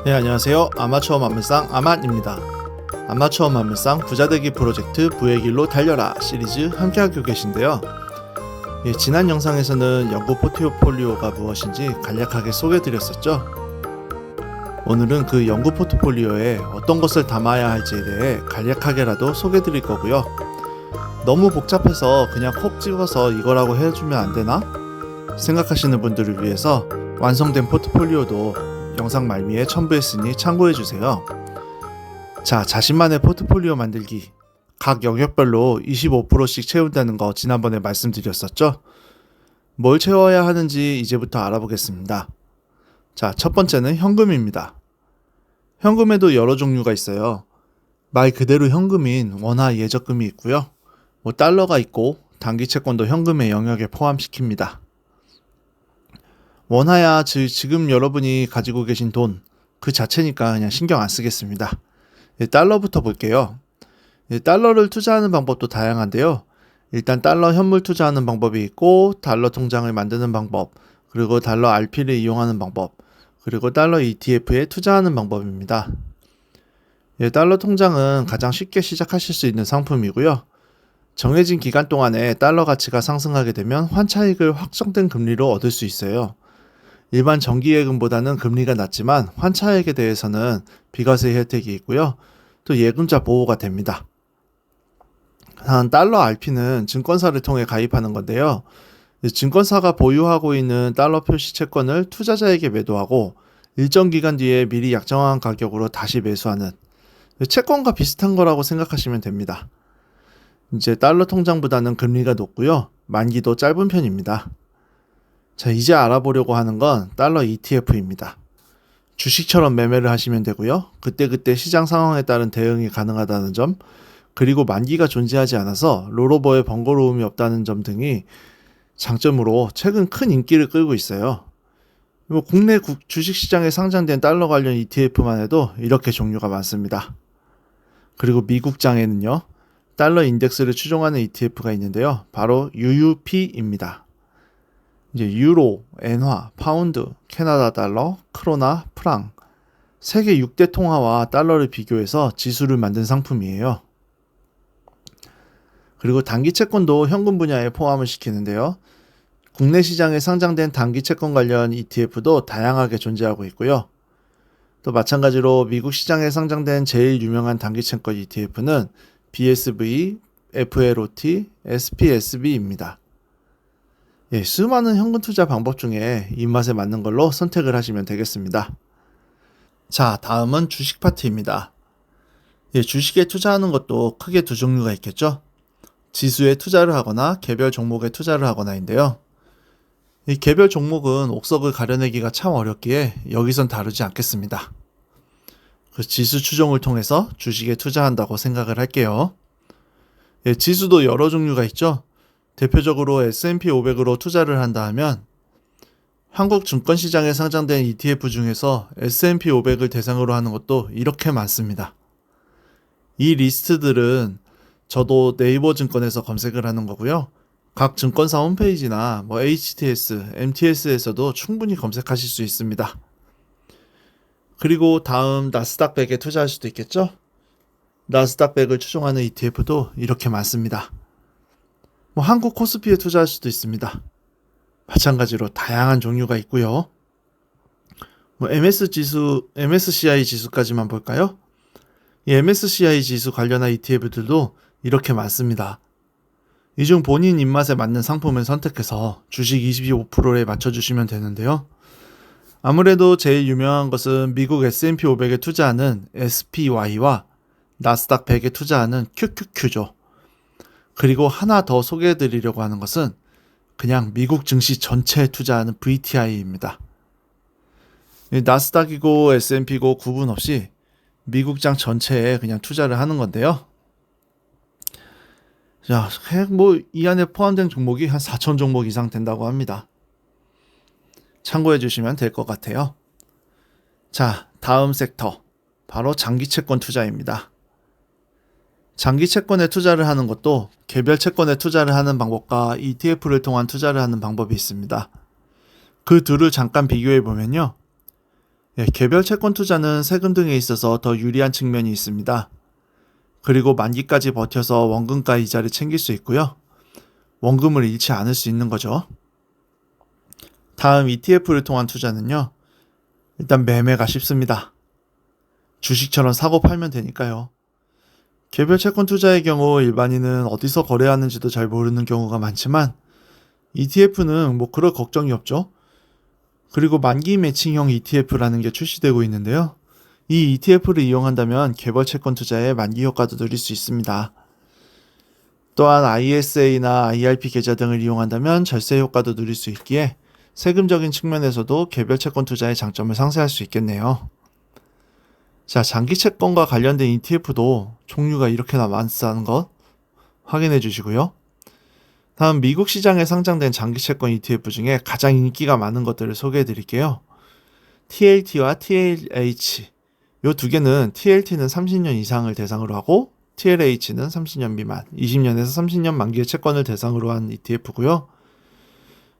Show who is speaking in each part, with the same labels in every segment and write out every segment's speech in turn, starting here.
Speaker 1: 네, 안녕하세요. 아마추어 만물상 아만입니다. 아마추어 만물상 부자되기 프로젝트 부의 길로 달려라 시리즈 함께하고 계신데요. 지난 영상에서는 연구 포트폴리오가 무엇인지 간략하게 소개해드렸었죠. 오늘은 그 연구 포트폴리오에 어떤 것을 담아야 할지에 대해 간략하게라도 소개해드릴 거고요. 너무 복잡해서 그냥 콕 집어서 이거라고 해주면 안 되나? 생각하시는 분들을 위해서 완성된 포트폴리오도 영상 말미에 첨부했으니 참고해주세요. 자, 자신만의 포트폴리오 만들기. 각 영역별로 25%씩 채운다는 거 지난번에 말씀드렸었죠? 뭘 채워야 하는지 이제부터 알아보겠습니다. 자, 첫 번째는 현금입니다. 현금에도 여러 종류가 있어요. 말 그대로 현금인 원화 예적금이 있고요. 달러가 있고 단기 채권도 현금의 영역에 포함시킵니다. 원화야 지금 여러분이 가지고 계신 돈 그 자체니까 그냥 신경 안 쓰겠습니다. 달러부터 볼게요. 달러를 투자하는 방법도 다양한데요. 일단 달러 현물 투자하는 방법이 있고 달러 통장을 만드는 방법, 그리고 달러 RP를 이용하는 방법, 그리고 달러 ETF에 투자하는 방법입니다. 달러 통장은 가장 쉽게 시작하실 수 있는 상품이고요. 정해진 기간 동안에 달러 가치가 상승하게 되면 환차익을 확정된 금리로 얻을 수 있어요. 일반 정기예금보다는 금리가 낮지만 환차액에 대해서는 비과세 혜택이 있고요. 또 예금자 보호가 됩니다. 한 달러 RP는 증권사를 통해 가입하는 건데요. 증권사가 보유하고 있는 달러 표시 채권을 투자자에게 매도하고 일정 기간 뒤에 미리 약정한 가격으로 다시 매수하는 채권과 비슷한 거라고 생각하시면 됩니다. 이제 달러 통장보다는 금리가 높고요. 만기도 짧은 편입니다. 자, 이제 알아보려고 하는 건 달러 ETF입니다. 주식처럼 매매를 하시면 되고요. 그때그때 시장 상황에 따른 대응이 가능하다는 점, 그리고 만기가 존재하지 않아서 롤오버에 번거로움이 없다는 점 등이 장점으로 최근 큰 인기를 끌고 있어요. 국내 주식시장에 상장된 달러 관련 ETF만 해도 이렇게 종류가 많습니다. 그리고 미국장에는요, 달러 인덱스를 추종하는 ETF가 있는데요. 바로 UUP입니다. 이제 유로, 엔화, 파운드, 캐나다 달러, 크로나, 프랑 세계 6대 통화와 달러를 비교해서 지수를 만든 상품이에요. 그리고 단기 채권도 현금 분야에 포함을 시키는데요. 국내 시장에 상장된 단기 채권 관련 ETF도 다양하게 존재하고 있고요. 또 마찬가지로 미국 시장에 상장된 제일 유명한 단기 채권 ETF는 BSV, FLOT, SPSB입니다. 수많은 현금 투자 방법 중에 입맛에 맞는 걸로 선택을 하시면 되겠습니다. 자, 다음은 주식 파트입니다. 주식에 투자하는 것도 크게 두 종류가 있겠죠. 지수에 투자를 하거나 개별 종목에 투자를 하거나인데요. 이 개별 종목은 옥석을 가려내기가 참 어렵기에 여기선 다루지 않겠습니다. 그 지수 추종을 통해서 주식에 투자한다고 생각을 할게요. 지수도 여러 종류가 있죠. 대표적으로 S&P 500으로 투자를 한다 하면 한국 증권시장에 상장된 ETF 중에서 S&P 500을 대상으로 하는 것도 이렇게 많습니다. 이 리스트들은 저도 네이버 증권에서 검색을 하는 거고요. 각 증권사 홈페이지나 HTS, MTS에서도 충분히 검색하실 수 있습니다. 그리고 다음 나스닥 100에 투자할 수도 있겠죠? 나스닥 100을 추종하는 ETF도 이렇게 많습니다. 한국 코스피에 투자할 수도 있습니다. 마찬가지로 다양한 종류가 있고요. MSCI 지수까지만 볼까요? 이 MSCI 지수 관련한 ETF들도 이렇게 많습니다. 이 중 본인 입맛에 맞는 상품을 선택해서 주식 25%에 맞춰주시면 되는데요. 아무래도 제일 유명한 것은 미국 S&P 500에 투자하는 SPY와 나스닥 100에 투자하는 QQQ죠. 그리고 하나 더 소개해드리려고 하는 것은 그냥 미국 증시 전체에 투자하는 VTI입니다. 나스닥이고 S&P고 구분 없이 미국장 전체에 그냥 투자를 하는 건데요. 자, 이 안에 포함된 종목이 한 4천 종목 이상 된다고 합니다. 참고해 주시면 될 것 같아요. 자, 다음 섹터 바로 장기 채권 투자입니다. 장기 채권에 투자를 하는 것도 개별 채권에 투자를 하는 방법과 ETF를 통한 투자를 하는 방법이 있습니다. 그 둘을 잠깐 비교해 보면요. 개별 채권 투자는 세금 등에 있어서 더 유리한 측면이 있습니다. 그리고 만기까지 버텨서 원금과 이자를 챙길 수 있고요. 원금을 잃지 않을 수 있는 거죠. 다음 ETF를 통한 투자는요. 일단 매매가 쉽습니다. 주식처럼 사고 팔면 되니까요. 개별 채권 투자의 경우 일반인은 어디서 거래하는지도 잘 모르는 경우가 많지만 ETF는 그럴 걱정이 없죠. 그리고 만기 매칭형 ETF라는 게 출시되고 있는데요. 이 ETF를 이용한다면 개별 채권 투자의 만기 효과도 누릴 수 있습니다. 또한 ISA나 IRP 계좌 등을 이용한다면 절세 효과도 누릴 수 있기에 세금적인 측면에서도 개별 채권 투자의 장점을 상쇄할 수 있겠네요. 자, 장기 채권과 관련된 ETF도 종류가 이렇게나 많다는 것 확인해 주시고요. 다음 미국 시장에 상장된 장기 채권 ETF 중에 가장 인기가 많은 것들을 소개해 드릴게요. TLT와 TLH 이 두 개는 TLT는 30년 이상을 대상으로 하고 TLH는 30년 미만, 20년에서 30년 만기의 채권을 대상으로 한 ETF고요.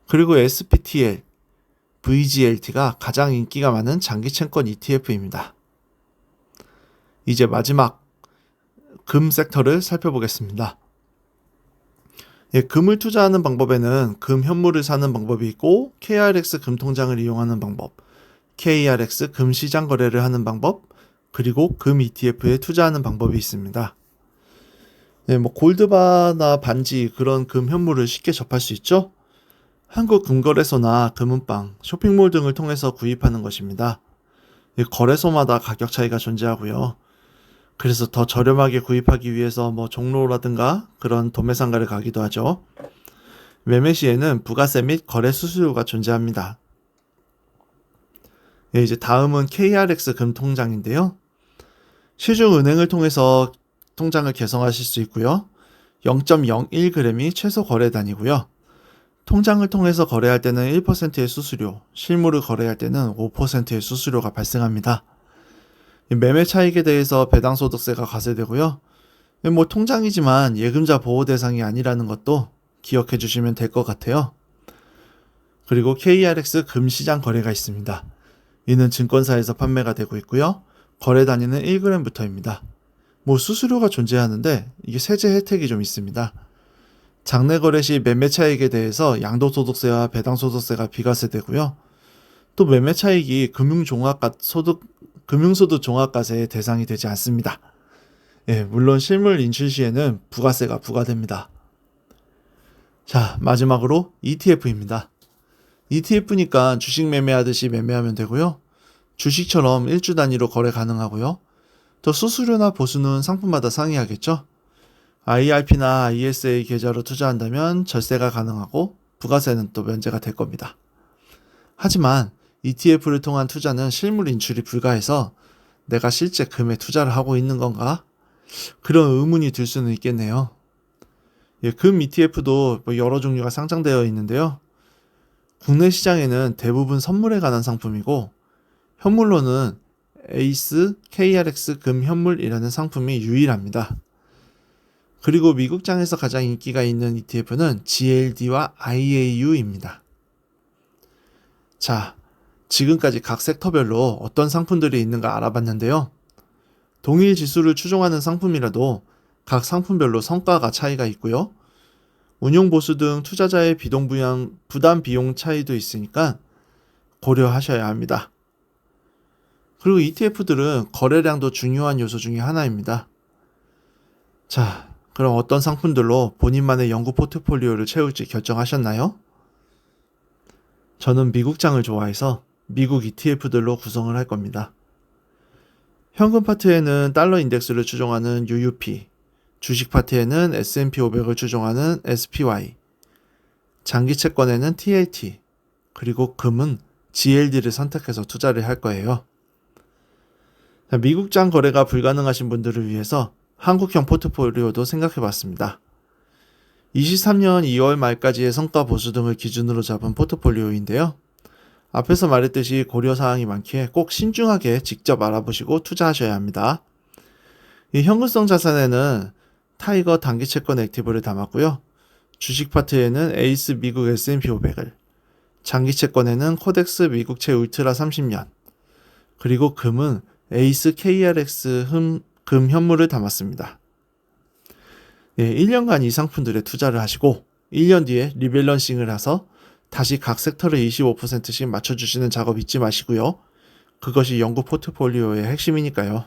Speaker 1: 그리고 SPTL, VGLT가 가장 인기가 많은 장기 채권 ETF입니다. 이제 마지막 금 섹터를 살펴보겠습니다. 금을 투자하는 방법에는 금 현물을 사는 방법이 있고 KRX 금 통장을 이용하는 방법, KRX 금 시장 거래를 하는 방법, 그리고 금 ETF에 투자하는 방법이 있습니다. 골드바나 반지 그런 금 현물을 쉽게 접할 수 있죠? 한국금거래소나 금은방, 쇼핑몰 등을 통해서 구입하는 것입니다. 거래소마다 가격 차이가 존재하고요. 그래서 더 저렴하게 구입하기 위해서 종로라든가 그런 도매상가를 가기도 하죠. 매매 시에는 부가세 및 거래 수수료가 존재합니다. 이제 다음은 KRX 금 통장인데요. 시중은행을 통해서 통장을 개설하실 수 있고요. 0.01g이 최소 거래 단위고요. 통장을 통해서 거래할 때는 1%의 수수료, 실물을 거래할 때는 5%의 수수료가 발생합니다. 매매 차익에 대해서 배당소득세가 과세되고요. 통장이지만 예금자 보호 대상이 아니라는 것도 기억해 주시면 될 것 같아요. 그리고 KRX 금시장 거래가 있습니다. 이는 증권사에서 판매가 되고 있고요. 거래 단위는 1g부터입니다. 수수료가 존재하는데 이게 세제 혜택이 좀 있습니다. 장내 거래 시 매매 차익에 대해서 양도소득세와 배당소득세가 비과세되고요. 또 매매 차익이 금융소득 종합과세의 대상이 되지 않습니다. 물론 실물 인출 시에는 부가세가 부과됩니다. 자, 마지막으로 ETF입니다. ETF니까 주식 매매하듯이 매매하면 되고요. 주식처럼 일주 단위로 거래 가능하고요. 또 수수료나 보수는 상품마다 상이하겠죠. IRP나 ISA 계좌로 투자한다면 절세가 가능하고 부가세는 또 면제가 될 겁니다. 하지만 ETF를 통한 투자는 실물 인출이 불가해서 내가 실제 금에 투자를 하고 있는 건가? 그런 의문이 들 수는 있겠네요. 금 ETF도 여러 종류가 상장되어 있는데요. 국내 시장에는 대부분 선물에 관한 상품이고 현물로는 에이스 KRX 금 현물이라는 상품이 유일합니다. 그리고 미국장에서 가장 인기가 있는 ETF는 GLD와 IAU입니다. 자, 지금까지 각 섹터별로 어떤 상품들이 있는가 알아봤는데요. 동일 지수를 추종하는 상품이라도 각 상품별로 성과가 차이가 있고요. 운용보수 등 투자자의 부담 비용 차이도 있으니까 고려하셔야 합니다. 그리고 ETF들은 거래량도 중요한 요소 중에 하나입니다. 자, 그럼 어떤 상품들로 본인만의 연구 포트폴리오를 채울지 결정하셨나요? 저는 미국장을 좋아해서 미국 ETF들로 구성을 할 겁니다. 현금 파트에는 달러 인덱스를 추종하는 UUP, 주식 파트에는 S&P 500을 추종하는 SPY, 장기 채권에는 TLT, 그리고 금은 GLD를 선택해서 투자를 할 거예요. 미국장 거래가 불가능하신 분들을 위해서 한국형 포트폴리오도 생각해 봤습니다. 23년 2월 말까지의 성과 보수 등을 기준으로 잡은 포트폴리오인데요. 앞에서 말했듯이 고려사항이 많기에 꼭 신중하게 직접 알아보시고 투자하셔야 합니다. 이 현금성 자산에는 타이거 단기 채권 액티브를 담았고요. 주식 파트에는 에이스 미국 S&P 500을, 장기 채권에는 코덱스 미국채 울트라 30년, 그리고 금은 에이스 KRX 금 현물을 담았습니다. 1년간 이 상품들에 투자를 하시고 1년 뒤에 리밸런싱을 해서 다시 각 섹터를 25%씩 맞춰주시는 작업 잊지 마시고요. 그것이 연구 포트폴리오의 핵심이니까요.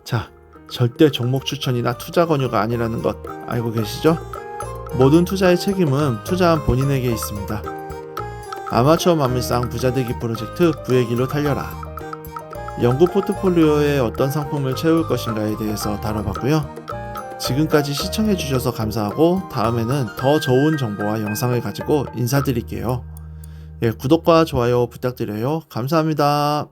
Speaker 1: 자, 절대 종목 추천이나 투자 권유가 아니라는 것 알고 계시죠? 모든 투자의 책임은 투자한 본인에게 있습니다. 아마추어 만물상 부자되기 프로젝트 부의 길로 달려라. 연구 포트폴리오에 어떤 상품을 채울 것인가에 대해서 다뤄봤고요. 지금까지 시청해주셔서 감사하고 다음에는 더 좋은 정보와 영상을 가지고 인사드릴게요. 구독과 좋아요 부탁드려요. 감사합니다.